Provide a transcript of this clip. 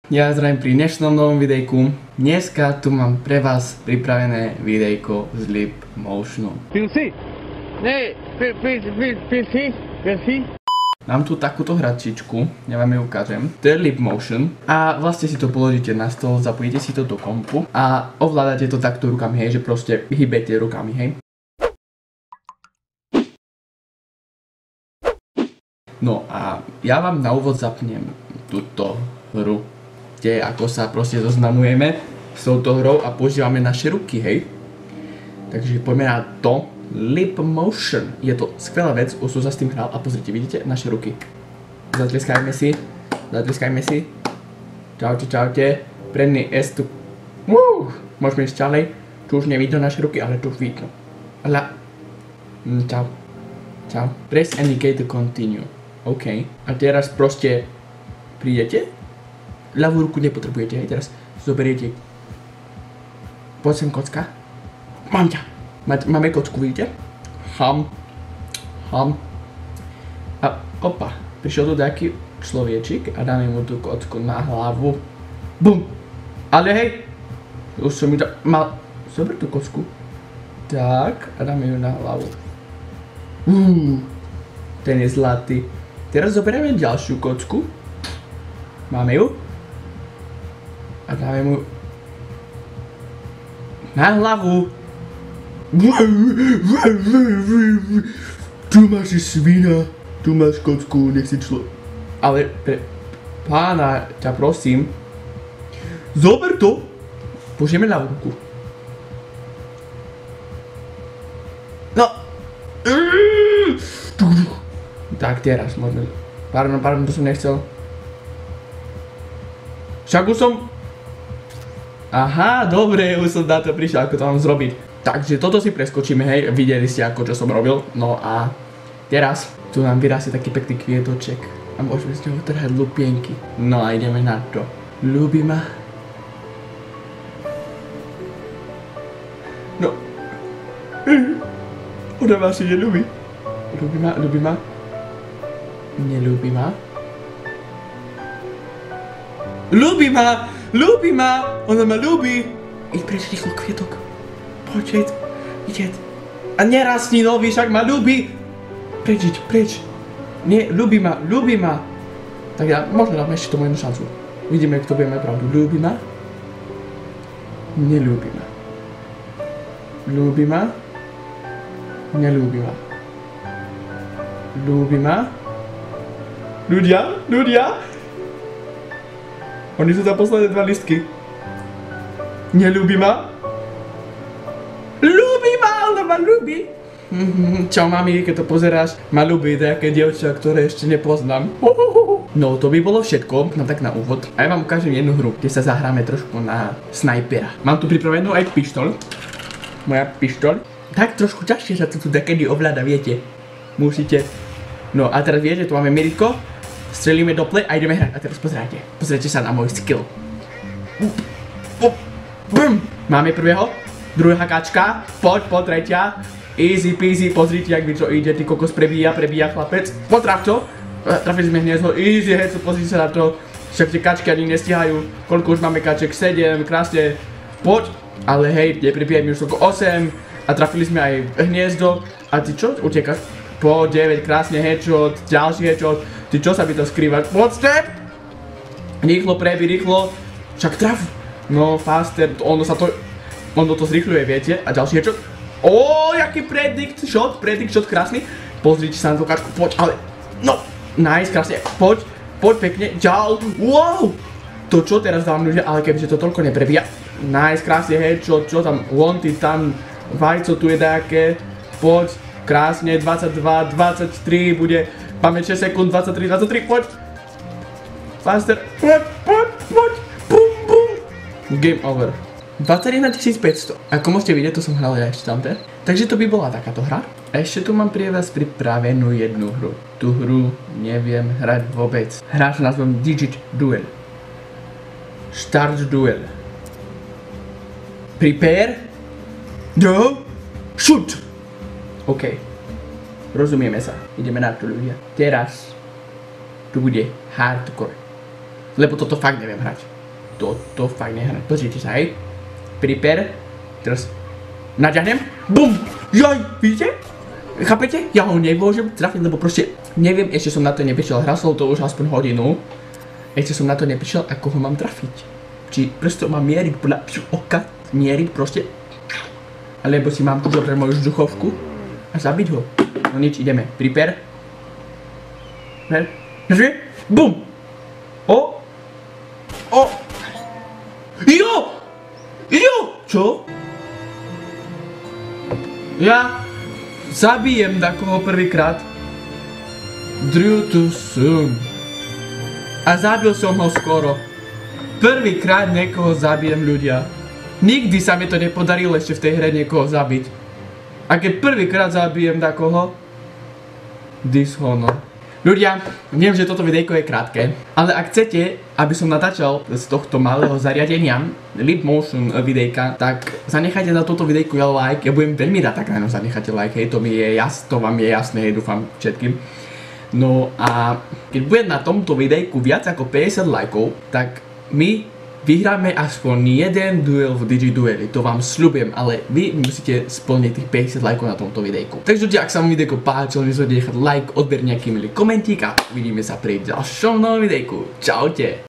Ja zdravím pri dnešnom novom videjku. Dneska tu mám pre vás pripravené videjko z Leap Motionu. Mám tu takúto hračičku, ja vám ju ukážem. To je Leap Motion a vlastne si to položíte na stôl, zapojíte si to do kompu a ovládate to takto rukami, hej, že proste hýbete rukami, hej. No a ja vám na úvod zapnem túto hru, kde ako sa proste zoznamujeme s touto hrou a používame naše ruky, hej. Takže poďme na to. Leap Motion. Je to skvelá vec, už som sa s tým hral a pozrite, vidíte naše ruky. Zatleskajme si. Čaute, čaute. Predný S tu. Môžeme ísť ďalej. Tu už nevidno naše ruky, ale tu už vidno. Čau. Čau. Press any key to continue. OK. A teraz proste prídete. Ľavú ruku nepotrebujete, hej. Teraz zoberiete. Poď sem, kocka. Mám ťa. Máme kocku, vidíte? Ham. A opa. Prišiel tu taký človečik a dáme mu tú kocku na hlavu. Bum. Ale hej. Už som mi to mal. Zober tú kocku. Tak. A dáme ju na hlavu. Ten je zlatý. Teraz zoberieme ďalšiu kocku. Máme ju. A dáme mu na hlavu. Tu máš svina. Tu máš kocku, nech si Ale pre pána ťa prosím. Zober to. Použijeme ľavú ruku. No. Tak teraz môžeme. Pardon, to som nechcel. Však už som. Aha, dobre, už som na to prišiel, ako to mám zrobiť. Takže toto si preskočíme, hej, videli ste ako čo som robil. No a teraz tu nám vyrastie taký pekný kvietoček. A môžeme z neho trhať lupienky. No a ideme na to. Ľúbi ma. No. Ona ma si neľúbi. Ľúbi ma. Neľúbi ma. Ľúbi ma. Ona ma ľúbi. Íď preč rýchlo, kvietok. Poď, ide. A nerastni nový, však ma ľúbi. Preč. Nie, ľúbi ma. Tak ja možno dám ešte tomu jednu šancu. Vidíme, kto bude mať pravdu. Ľúbi ma. Neľúbi ma. Ľúbi ma. Neľúbi ma. Ľúbi ma. Ľudia. Oni sú za posledné 2 listky. Neľúbi ma. Ona ma ľúbi. Čau mami, keď to pozeráš, ma ľúbi nejaké dievča, ktoré ešte nepoznám. No to by bolo všetko, no tak na úvod. A ja vám ukážem jednu hru, kde sa zahráme trošku na snajpera. Mám tu pripravenú aj pištoľ. Moja pištoľ. Tak trošku ťažšie sa to tu takedy ovláda, viete. Musíte. No a teraz viete, tu máme miritko. Strelíme do play a ideme hrať. A teraz pozrite sa na môj skill. Bum. Máme prvého. Druhá kačka, poď, tretia. Easy peasy, pozrite, jak mi to ide, ty kokos prebíja chlapec. Potraf to. Trafili sme hniezdo, easy headshot, pozrite sa na to. Však tie kačky ani nestihajú. Koľko už máme kaček? 7, krásne. Poď. Ale hej, neprebíjaj mi už toľko 8. A trafili sme aj hniezdo. A ty čo? Utekáš? Poď, 9, krásne headshot, ďalší headshot. Ty čo sa mi to skrývaš? Poď, step. Rýchlo prebí, rýchlo. Však traf. No, faster, ono to zrýchľuje, viete? A ďalší headshot. Jaký predict shot, krásny. Pozrite sa na tú kačku, poď, ale. No, nice, krásne, poď pekne, ďal. Wow! To čo teraz dávam ľudia, ale kebyže to toľko neprebíja. Nice, krásne headshot, čo tam, wanted tam, vajco tu je nejaké. Poď, krásne, 22, 23 bude. Máme 6 sekúnd, 23, poď. Faster, poď. Bum. Game over. 21 500. Ako môžete vidieť, to som hral ja ešte tamte. Takže to by bola takáto hra. A ešte tu mám pre vás pripravenú jednu hru. Tú hru neviem hrať vôbec. Hra sa nazvom Digit Duel. Start Duel. Prepare. Draw. Shoot. OK. Rozumieme sa. Ideme na to, ľudia. Teraz tu bude hardcore. Lebo toto fakt neviem hrať. toto fakt nehrať. Pozrite sa, hej. Prepare. Teraz naťahnem. BUM! Jaj, vidíte? Chápete? Ja ho nemôžem trafiť, lebo proste neviem, ešte som na to neprišiel. Hral som to už aspoň hodinu. Ešte som na to neprišiel, ako ho mám trafiť. Či proste mám mieriť podľa oka. Mieriť proste. Alebo si mám zobrať moju vzduchovku a zabiť ho. No nič, ideme. Prepare. BUM! O! Jo! Čo? Ja zabijem takoho prvýkrát. Drew too soon. A zabil som ho skoro. Prvýkrát niekoho zabijem, ľudia. Nikdy sa mi to nepodarilo ešte v tej hre niekoho zabiť. A keď prvýkrát zabijem takoho, Dishonor. Ľudia, viem, že toto videjko je krátke, ale ak chcete, aby som natáčal z tohto malého zariadenia Leap Motion videjka, tak zanechajte na toto videjko like. Ja budem veľmi rád, tak ráno zanechajte like, hej, to vám je jasné, hej, dúfam všetkým. No a keď bude na tomto videjku viac ako 50 lajkov, tak my vyhráme aspoň jeden duel v DigiDueli, to vám sľubujem, ale vy musíte splniť tých 50 lajkov na tomto videjku. Takže ak sa vám videjko páčilo, nezabudnite nechať like, odber nejaký milý komentík a vidíme sa pri ďalšom novom videjku. Čaute!